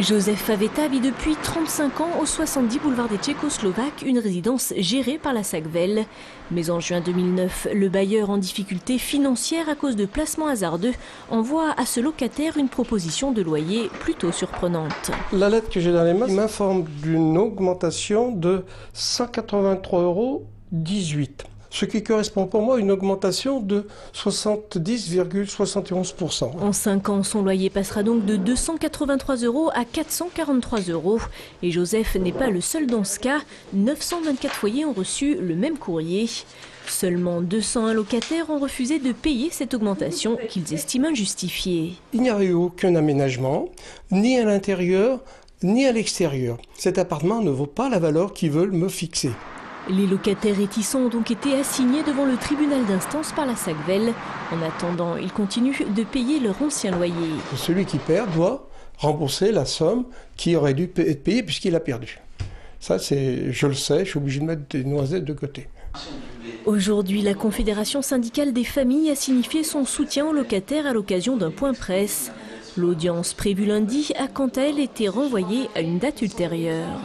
Joseph Faveta vit depuis 35 ans au 70 boulevard des Tchécoslovaques, une résidence gérée par la SACVEL. Mais en juin 2009, le bailleur en difficulté financière à cause de placements hasardeux envoie à ce locataire une proposition de loyer plutôt surprenante. La lettre que j'ai dans les mains m'informe d'une augmentation de 183,18 €. Ce qui correspond pour moi à une augmentation de 70,71%. En 5 ans, son loyer passera donc de 283 € à 443 €. Et Joseph n'est pas le seul dans ce cas. 924 foyers ont reçu le même courrier. Seulement 201 locataires ont refusé de payer cette augmentation qu'ils estiment injustifiée. Il n'y avait eu aucun aménagement, ni à l'intérieur, ni à l'extérieur. Cet appartement ne vaut pas la valeur qu'ils veulent me fixer. Les locataires réticents ont donc été assignés devant le tribunal d'instance par la SACVEL. En attendant, ils continuent de payer leur ancien loyer. Celui qui perd doit rembourser la somme qui aurait dû être payée puisqu'il a perdu. Ça, je le sais, je suis obligé de mettre des noisettes de côté. Aujourd'hui, la Confédération syndicale des familles a signifié son soutien aux locataires à l'occasion d'un point presse. L'audience prévue lundi a quant à elle été renvoyée à une date ultérieure.